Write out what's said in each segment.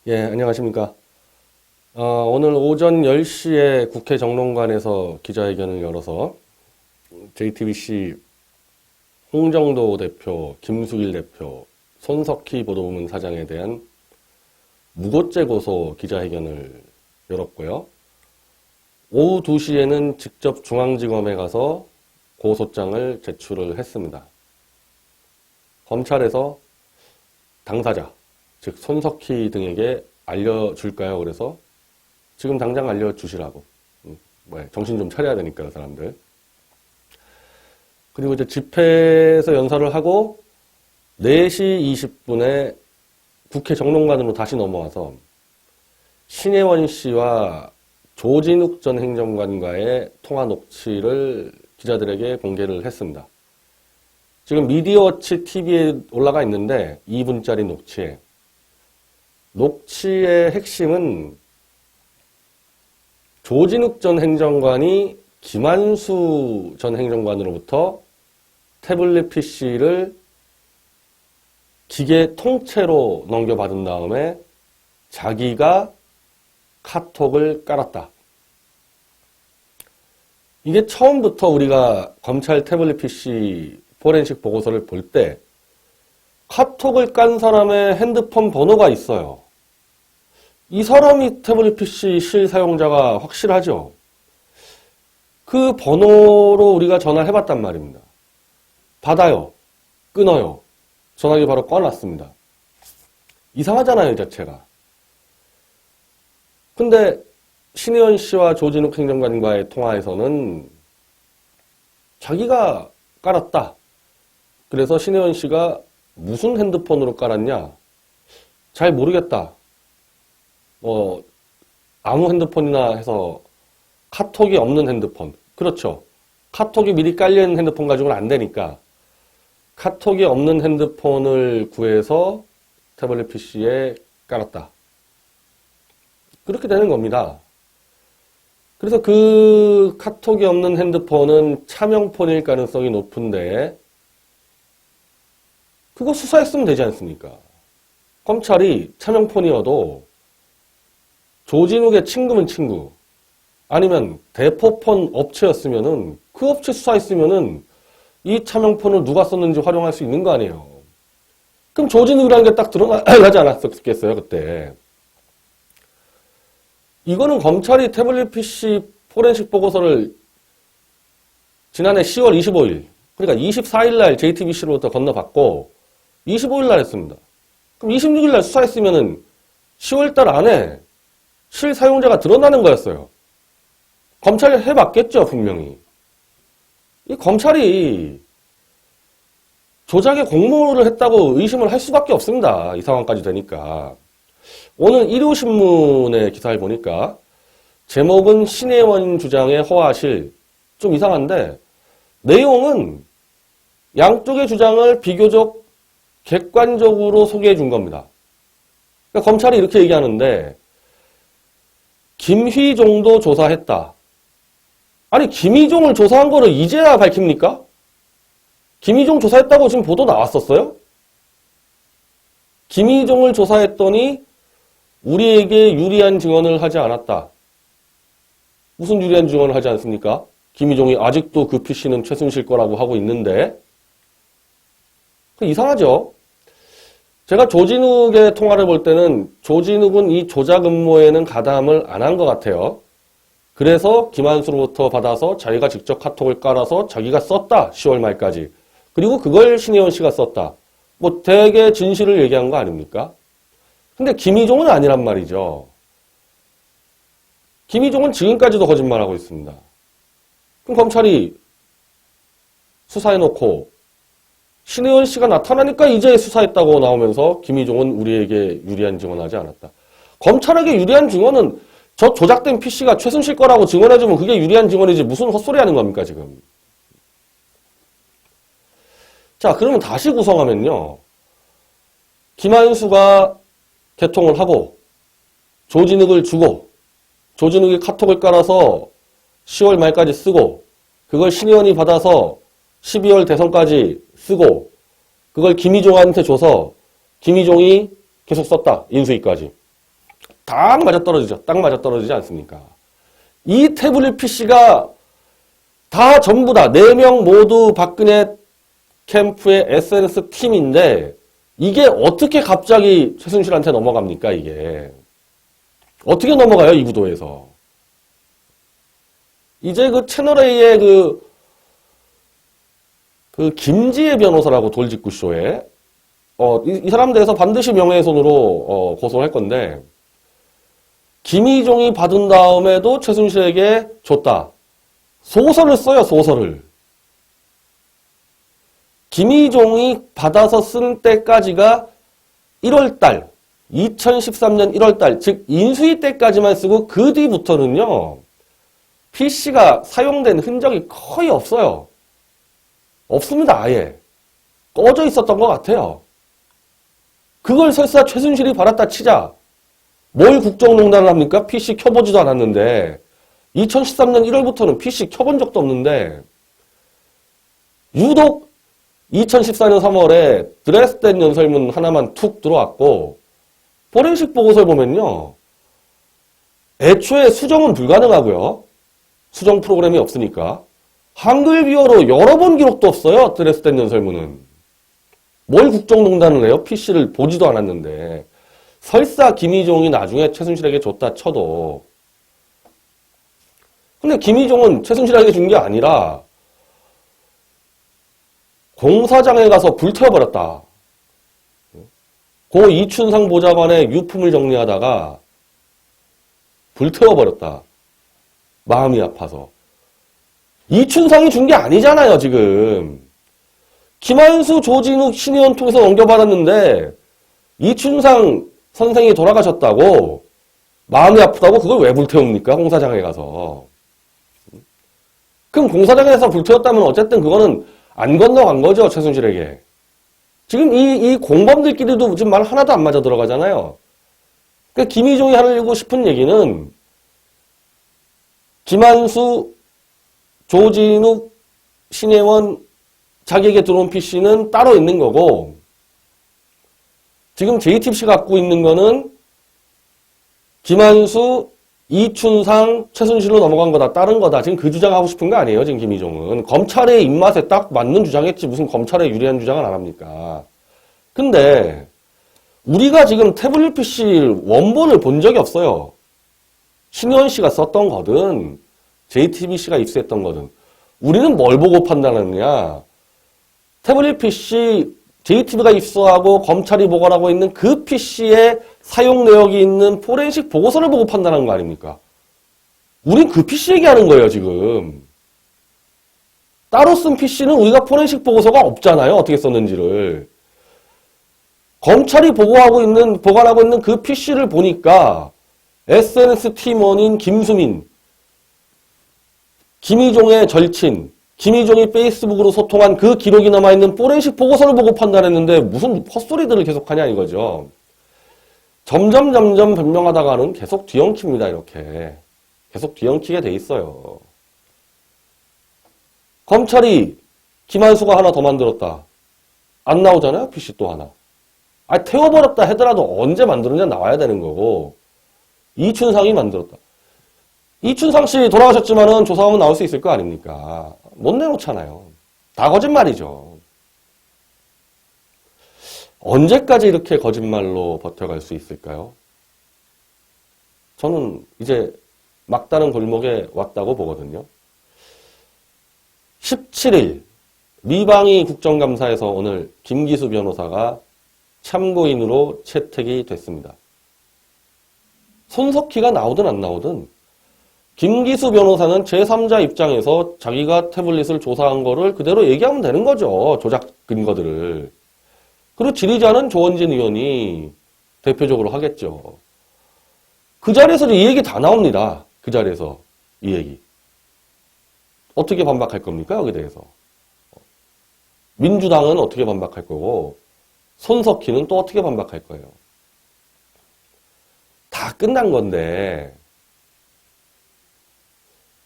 예, 안녕하십니까. 오늘 오전 10시에 국회 정론관에서 기자회견을 열어서 JTBC 홍정도 대표, 김수길 대표, 손석희 보도부문 사장에 대한 무고죄 고소 기자회견을 열었고요. 오후 2시에는 직접 중앙지검에 가서 고소장을 제출을 했습니다. 검찰에서 당사자, 즉 손석희 등에게 알려줄까요? 그래서 지금 당장 알려주시라고. 정신 좀 차려야 되니까 그 사람들. 그리고 이제 집회에서 연설을 하고 4시 20분에 국회 정론관으로 다시 넘어와서 신혜원 씨와 조진욱 전 행정관과의 통화 녹취를 기자들에게 공개를 했습니다. 지금 미디어워치 TV에 올라가 있는데 2분짜리 녹취에 녹취의 핵심은 조진욱 전 행정관이 김한수 전 행정관으로부터 태블릿 PC를 기계 통째로 넘겨받은 다음에 자기가 카톡을 깔았다. 이게 처음부터 우리가 검찰 태블릿 PC 포렌식 보고서를 볼 때 카톡을 깐 사람의 핸드폰 번호가 있어요. 이 사람이 태블릿 PC 실사용자가 확실하죠. 그 번호로 우리가 전화를 해봤단 말입니다. 받아요. 끊어요. 전화기 바로 꺼놨습니다. 이상하잖아요, 이 자체가. 근데 신혜원 씨와 조진욱 행정관과의 통화에서는 자기가 깔았다. 그래서 신혜원 씨가 무슨 핸드폰으로 깔았냐? 잘 모르겠다. 아무 핸드폰이나 해서 카톡이 없는 핸드폰. 그렇죠. 카톡이 미리 깔려있는 핸드폰 가지고는 안 되니까 카톡이 없는 핸드폰을 구해서 태블릿 PC에 깔았다. 그렇게 되는 겁니다. 그래서 그 카톡이 없는 핸드폰은 차명폰일 가능성이 높은데 그거 수사했으면 되지 않습니까? 검찰이 차명폰이어도 조진욱의 친구면 친구, 아니면 대포폰 업체였으면은 그 업체 수사했으면은 이 차명폰을 누가 썼는지 활용할 수 있는 거 아니에요. 그럼 조진욱이라는 게 딱 드러나지 않았겠어요, 그때. 이거는 검찰이 태블릿 PC 포렌식 보고서를 지난해 10월 25일, 그러니까 24일 날 JTBC로부터 건너받고 25일 날 했습니다. 그럼 26일 날 수사했으면은 10월 달 안에 실사용자가 드러나는 거였어요. 검찰이 해봤겠죠, 분명히. 이 검찰이 조작의 공모를 했다고 의심을 할 수밖에 없습니다. 이 상황까지 되니까. 오늘 일요신문의 기사를 보니까 제목은 신혜원 주장에 허하실, 좀 이상한데 내용은 양쪽의 주장을 비교적 객관적으로 소개해 준 겁니다. 그러니까 검찰이 이렇게 얘기하는데 김휘종도 조사했다. 아니, 김희종을 조사한 거를 이제야 밝힙니까? 김희종 조사했다고 지금 보도 나왔었어요? 김희종을 조사했더니 우리에게 유리한 증언을 하지 않았다. 무슨 유리한 증언을 하지 않습니까? 김희종이 아직도 그 PC는 최순실 거라고 하고 있는데. 이상하죠? 제가 조진욱의 통화를 볼 때는 조진욱은 이 조작 음모에는 가담을 안 한 것 같아요. 그래서 김한수로부터 받아서 자기가 직접 카톡을 깔아서 자기가 썼다. 10월 말까지. 그리고 그걸 신혜원 씨가 썼다. 되게 진실을 얘기한 거 아닙니까? 근데 김희종은 아니란 말이죠. 김희종은 지금까지도 거짓말하고 있습니다. 그럼 검찰이 수사해놓고 신혜원 씨가 나타나니까 이제 수사했다고 나오면서 김희종은 우리에게 유리한 증언하지 않았다. 검찰에게 유리한 증언은 저 조작된 PC가 최순실 거라고 증언해주면 그게 유리한 증언이지 무슨 헛소리 하는 겁니까, 지금. 자, 그러면 다시 구성하면요. 김한수가 개통을 하고 조진욱을 주고 조진욱이 카톡을 깔아서 10월 말까지 쓰고 그걸 신혜원이 받아서 12월 대선까지 쓰고 그걸 김희종한테 줘서 김희종이 계속 썼다. 인수위까지. 딱 맞아떨어지죠. 딱 맞아떨어지지 않습니까? 이 태블릿 PC가 다 전부 다 4명 모두 박근혜 캠프의 SNS 팀인데 이게 어떻게 갑자기 최순실한테 넘어갑니까, 이게? 어떻게 넘어가요, 이 구도에서? 이제 그 채널A의 그 김지혜 변호사라고 돌직구쇼에 이 사람 대해서 반드시 명예훼손으로 고소할 건데 김희종이 받은 다음에도 최순실에게 줬다. 소설을 써요, 소설을. 김희종이 받아서 쓴 때까지가 1월달, 2013년 1월달, 즉 인수위 때까지만 쓰고 그 뒤부터는요. PC가 사용된 흔적이 거의 없어요. 없습니다, 아예. 꺼져 있었던 것 같아요. 그걸 설사 최순실이 받았다 치자. 뭘 국정농단을 합니까? PC 켜보지도 않았는데 2013년 1월부터는 PC 켜본 적도 없는데 유독 2014년 3월에 드레스덴 연설문 하나만 툭 들어왔고 포렌식 보고서를 보면요. 애초에 수정은 불가능하고요. 수정 프로그램이 없으니까. 한글 비어로 열어본 기록도 없어요. 드레스덴 연설문은. 뭘 국정농단을 해요? PC를 보지도 않았는데. 설사 김희종이 나중에 최순실에게 줬다 쳐도. 근데 김희종은 최순실에게 준 게 아니라 공사장에 가서 불태워버렸다. 고 이춘상 보좌관의 유품을 정리하다가 불태워버렸다. 마음이 아파서. 이춘상이 준 게 아니잖아요, 지금. 김한수, 조진욱, 신의원 통해서 넘겨받았는데 이춘상 선생이 돌아가셨다고 마음이 아프다고 그걸 왜 불태웁니까? 공사장에 가서. 그럼 공사장에서 불태웠다면 어쨌든 그거는 안 건너간 거죠, 최순실에게. 지금 이 공범들끼리도 지금 말 하나도 안 맞아 들어가잖아요. 그러니까 김희종이 하려고 싶은 얘기는 김한수, 조진욱, 신혜원 자기에게 들어온 PC는 따로 있는 거고 지금 JTBC가 갖고 있는 거는 김한수, 이춘상, 최순실로 넘어간 거다. 다른 거다. 지금 그 주장하고 싶은 거 아니에요. 지금 김희종은. 검찰의 입맛에 딱 맞는 주장했지 무슨 검찰에 유리한 주장은 안 합니까. 근데 우리가 지금 태블릿 PC 원본을 본 적이 없어요. 신혜원 씨가 썼던 거든 JTBC가 입수했던 거든 우리는 뭘 보고 판단하느냐. 태블릿 PC JTBC가 입수하고 검찰이 보관하고 있는 그 PC에 사용 내역이 있는 포렌식 보고서를 보고 판단하는 거 아닙니까? 우린 그 PC 얘기하는 거예요, 지금. 따로 쓴 PC는 우리가 포렌식 보고서가 없잖아요, 어떻게 썼는지를. 검찰이 보관하고 있는 그 PC를 보니까 SNS 팀원인 김수민, 김희종의 절친, 김희종이 페이스북으로 소통한 그 기록이 남아있는 포렌식 보고서를 보고 판단했는데 무슨 헛소리들을 계속하냐 이거죠. 점점 변명하다가는 계속 뒤엉킵니다. 이렇게. 계속 뒤엉키게 돼 있어요. 검찰이 김한수가 하나 더 만들었다. 안 나오잖아요. PC 또 하나. 태워버렸다 하더라도 언제 만들었냐 나와야 되는 거고 이춘상이 만들었다. 이춘상 씨 돌아가셨지만은 조사하면 나올 수 있을 거 아닙니까? 못 내놓잖아요. 다 거짓말이죠. 언제까지 이렇게 거짓말로 버텨갈 수 있을까요? 저는 이제 막다른 골목에 왔다고 보거든요. 17일 리방위 국정감사에서 오늘 김기수 변호사가 참고인으로 채택이 됐습니다. 손석희가 나오든 안 나오든 김기수 변호사는 제3자 입장에서 자기가 태블릿을 조사한 거를 그대로 얘기하면 되는 거죠. 조작 근거들을. 그리고 지리자는 조원진 의원이 대표적으로 하겠죠. 그 자리에서 이 얘기 다 나옵니다. 그 자리에서 이 얘기. 어떻게 반박할 겁니까? 여기에 대해서. 민주당은 어떻게 반박할 거고 손석희는 또 어떻게 반박할 거예요. 다 끝난 건데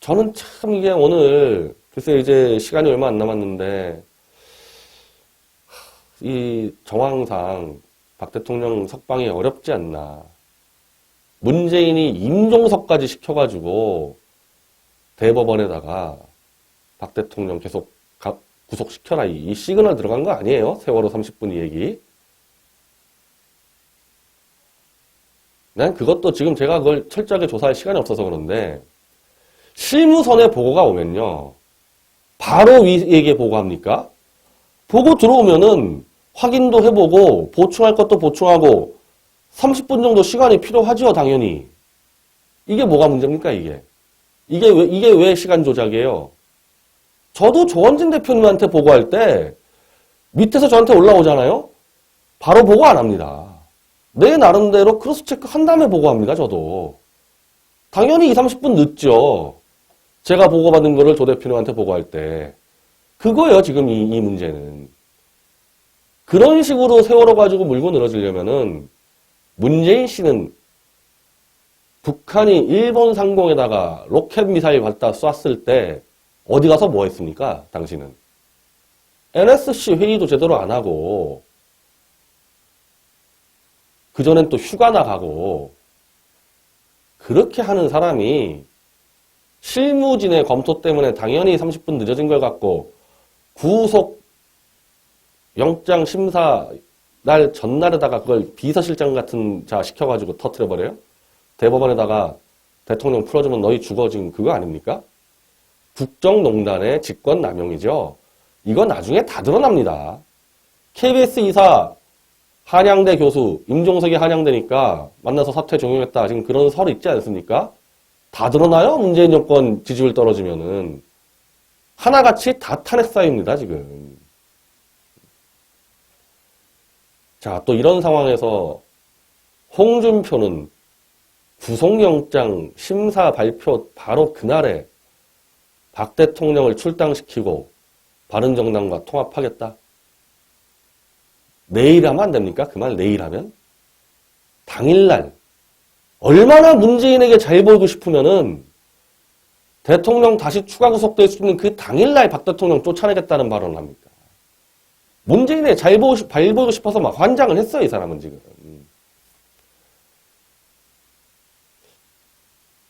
저는 참 이게 오늘 글쎄 이제 시간이 얼마 안 남았는데 이 정황상 박 대통령 석방이 어렵지 않나. 문재인이 임종석까지 시켜가지고 대법원에다가 박 대통령 계속 구속시켜라 이 시그널 들어간 거 아니에요? 세월호 30분 얘기. 난 그것도 지금 제가 그걸 철저하게 조사할 시간이 없어서 그런데 실무선에 보고가 오면요. 바로 위에게 보고합니까? 보고 들어오면은 확인도 해보고 보충할 것도 보충하고 30분 정도 시간이 필요하죠, 당연히. 이게 뭐가 문제입니까, 이게? 이게 왜 시간 조작이에요? 저도 조원진 대표님한테 보고할 때 밑에서 저한테 올라오잖아요? 바로 보고 안 합니다. 내 나름대로 크로스 체크 한 다음에 보고합니다, 저도. 당연히 30분 늦죠. 제가 보고받은 거를 조 대표님한테 보고할 때. 그거예요, 지금 이 문제는. 그런 식으로 세월호 가지고 물고 늘어지려면은 문재인 씨는 북한이 일본 상공에다가 로켓 미사일 갖다 쐈을 때 어디 가서 뭐 했습니까? 당신은. NSC 회의도 제대로 안 하고 그전엔 또 휴가 나가고 그렇게 하는 사람이 실무진의 검토 때문에 당연히 30분 늦어진 걸 갖고 구속 영장 심사 날 전날에다가 그걸 비서실장 같은 자 시켜가지고 터트려버려요? 대법원에다가 대통령 풀어주면 너희 죽어 지금 그거 아닙니까? 국정농단의 직권남용이죠. 이거 나중에 다 드러납니다. KBS 이사 한양대 교수 임종석이 한양대니까 만나서 사퇴 종용했다. 지금 그런 설 있지 않습니까? 다 드러나요? 문재인 정권 지지율 떨어지면은. 하나같이 다 탄핵 사유입니다, 지금. 자, 또 이런 상황에서 홍준표는 구속영장 심사 발표 바로 그날에 박 대통령을 출당시키고 바른정당과 통합하겠다. 내일 하면 안 됩니까? 그 말 내일 하면? 당일날 얼마나 문재인에게 잘 보이고 싶으면은 대통령 다시 추가 구속될 수 있는 그 당일날 박 대통령 쫓아내겠다는 발언을 합니까? 문재인에 잘 보이고 싶어서 막 환장을 했어요, 이 사람은 지금.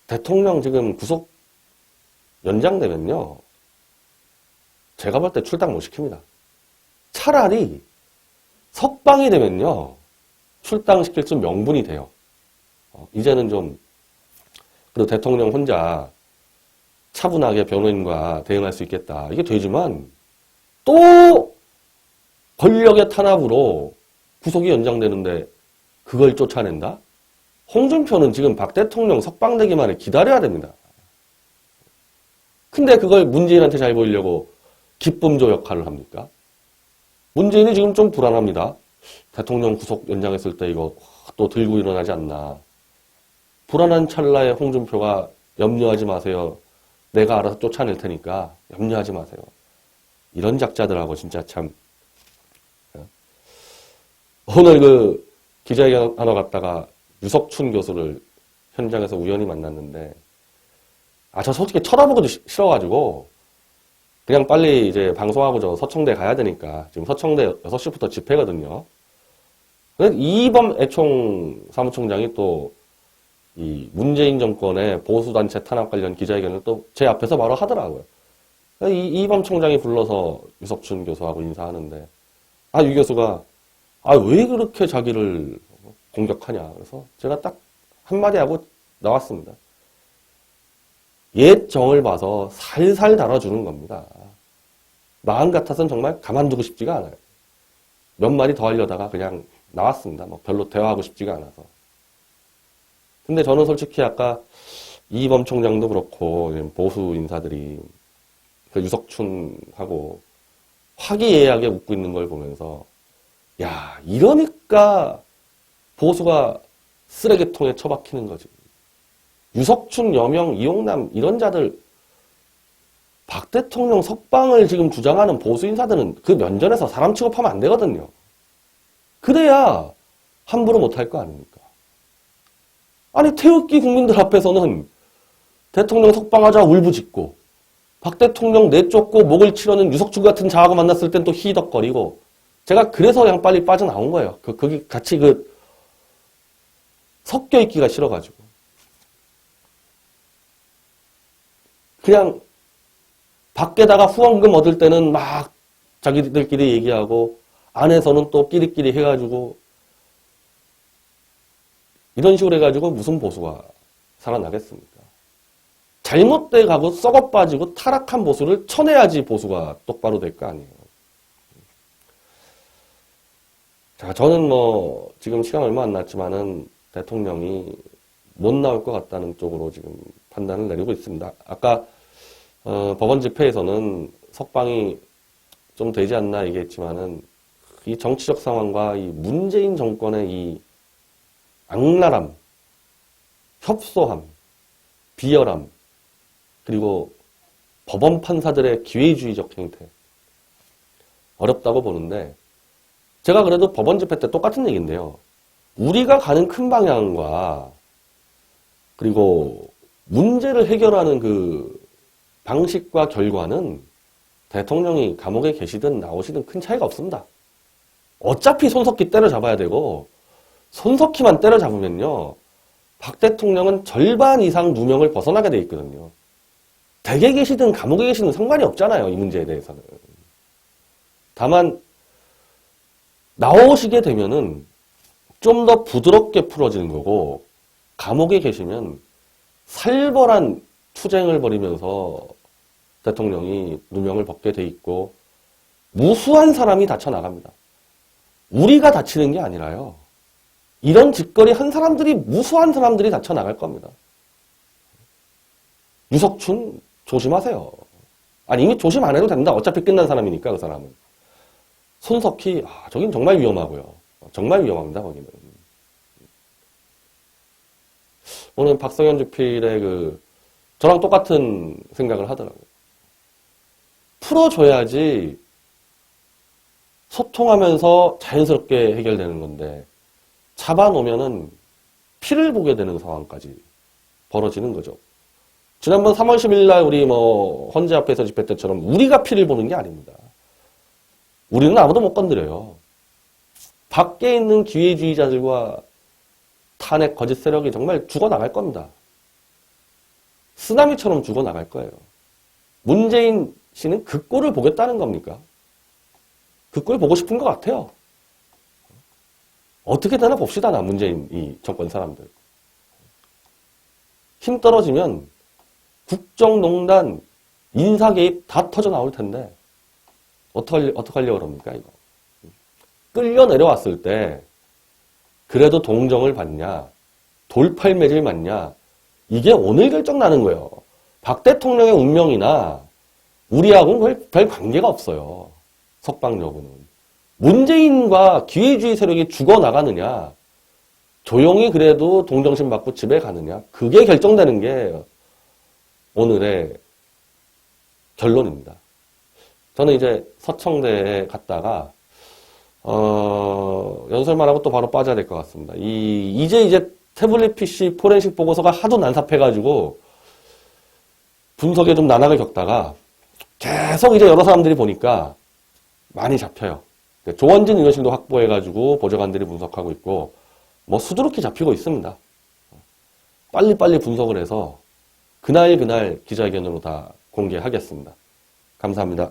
대통령 지금 구속 연장되면요. 제가 볼 때 출당 못 시킵니다. 차라리 석방이 되면요. 출당시킬 좀 명분이 돼요. 이제는 좀 그리고 대통령 혼자 차분하게 변호인과 대응할 수 있겠다. 이게 되지만 또 권력의 탄압으로 구속이 연장되는데 그걸 쫓아낸다? 홍준표는 지금 박 대통령 석방되기만을 기다려야 됩니다. 근데 그걸 문재인한테 잘 보이려고 기쁨조 역할을 합니까? 문재인이 지금 좀 불안합니다. 대통령 구속 연장했을 때 이거 또 들고 일어나지 않나. 불안한 찰나에 홍준표가 염려하지 마세요. 내가 알아서 쫓아낼 테니까 염려하지 마세요. 이런 작자들하고 진짜 참. 오늘 그 기자회견 하러 갔다가 유석춘 교수를 현장에서 우연히 만났는데 저 솔직히 쳐다보기도 싫어가지고 그냥 빨리 이제 방송하고 저 서청대 가야 되니까 지금 서청대 6시부터 집회거든요. 이범 애총 사무총장이 또 이 문재인 정권의 보수단체 탄압 관련 기자회견을 또 제 앞에서 바로 하더라고요. 이범 총장이 불러서 유석춘 교수하고 인사하는데 유 교수가 왜 그렇게 자기를 공격하냐. 그래서 제가 딱 한마디 하고 나왔습니다. 옛 정을 봐서 살살 달아주는 겁니다. 마음 같아서는 정말 가만두고 싶지가 않아요. 몇 마디 더 하려다가 그냥 나왔습니다. 별로 대화하고 싶지가 않아서. 근데 저는 솔직히 아까 이범 총장도 그렇고 보수 인사들이 그 유석춘하고 화기애애하게 웃고 있는 걸 보면서 야, 이러니까 보수가 쓰레기통에 처박히는 거지. 유석춘, 여명, 이용남 이런 자들 박 대통령 석방을 지금 주장하는 보수 인사들은 그 면전에서 사람 취급하면 안 되거든요. 그래야 함부로 못할 거 아닙니까? 아니 태극기 국민들 앞에서는 대통령 석방하자 울부짖고 박 대통령 내쫓고 목을 치려는 유석춘 같은 자하고 만났을 땐 또 희덕거리고 제가 그래서 그냥 빨리 빠져나온 거예요. 거기 같이 섞여 있기가 싫어가지고. 그냥 밖에다가 후원금 얻을 때는 막 자기들끼리 얘기하고 안에서는 또 끼리끼리 해가지고 이런 식으로 해가지고 무슨 보수가 살아나겠습니까? 잘못돼 가고 썩어 빠지고 타락한 보수를 쳐내야지 보수가 똑바로 될 거 아니에요. 자, 저는 뭐 지금 시간 얼마 안 났지만은 대통령이 못 나올 것 같다는 쪽으로 지금 판단을 내리고 있습니다. 아까 법원 집회에서는 석방이 좀 되지 않나 얘기했지만은 이 정치적 상황과 이 문재인 정권의 이 악랄함, 협소함, 비열함, 그리고 법원 판사들의 기회주의적 행태 어렵다고 보는데 제가 그래도 법원 집회 때 똑같은 얘기인데요. 우리가 가는 큰 방향과 그리고 문제를 해결하는 그 방식과 결과는 대통령이 감옥에 계시든 나오시든 큰 차이가 없습니다. 어차피 손석희 때려잡아야 되고 손석희만 때려잡으면요. 박 대통령은 절반 이상 누명을 벗어나게 돼 있거든요. 댁에 계시든 감옥에 계시든 상관이 없잖아요. 이 문제에 대해서는. 다만 나오시게 되면은 좀 더 부드럽게 풀어지는 거고 감옥에 계시면 살벌한 투쟁을 벌이면서 대통령이 누명을 벗게 돼 있고 무수한 사람이 다쳐나갑니다. 우리가 다치는 게 아니라요. 이런 짓거리 한 사람들이 무수한 사람들이 다쳐나갈 겁니다. 유석춘 조심하세요. 아니 이미 조심 안 해도 된다. 어차피 끝난 사람이니까 그 사람은. 손석희 저긴 정말 위험하고요. 정말 위험합니다. 거기는. 오늘 박성현 주필의 저랑 똑같은 생각을 하더라고요. 풀어줘야지 소통하면서 자연스럽게 해결되는 건데 잡아놓으면은 피를 보게 되는 상황까지 벌어지는 거죠. 지난번 3월 10일 날 우리 헌재 앞에서 집회 때처럼 우리가 피를 보는 게 아닙니다. 우리는 아무도 못 건드려요. 밖에 있는 기회주의자들과 탄핵 거짓 세력이 정말 죽어나갈 겁니다. 쓰나미처럼 죽어나갈 거예요. 문재인 씨는 그 꼴을 보겠다는 겁니까? 그 꼴 보고 싶은 것 같아요. 어떻게 되나 봅시다. 문재인 이 정권 사람들. 힘 떨어지면 국정농단, 인사개입 다 터져 나올 텐데 어떡하려고 그럽니까 이거. 끌려 내려왔을 때 그래도 동정을 받냐, 돌팔매질 맞냐, 이게 오늘 결정나는 거예요. 박 대통령의 운명이나 우리하고는 별 관계가 없어요. 석방 여부는. 문재인과 기회주의 세력이 죽어나가느냐, 조용히 그래도 동정심 받고 집에 가느냐, 그게 결정되는 게 오늘의 결론입니다. 저는 이제 서청대에 갔다가 연설만 하고 또 바로 빠져야 될 것 같습니다. 이제 태블릿 PC 포렌식 보고서가 하도 난삽해가지고 분석에 좀 난항을 겪다가 계속 이제 여러 사람들이 보니까 많이 잡혀요. 조원진 인허실도 확보해가지고 보좌관들이 분석하고 있고 수두룩히 잡히고 있습니다. 빨리빨리 분석을 해서 그날 기자회견으로 다 공개하겠습니다. 감사합니다.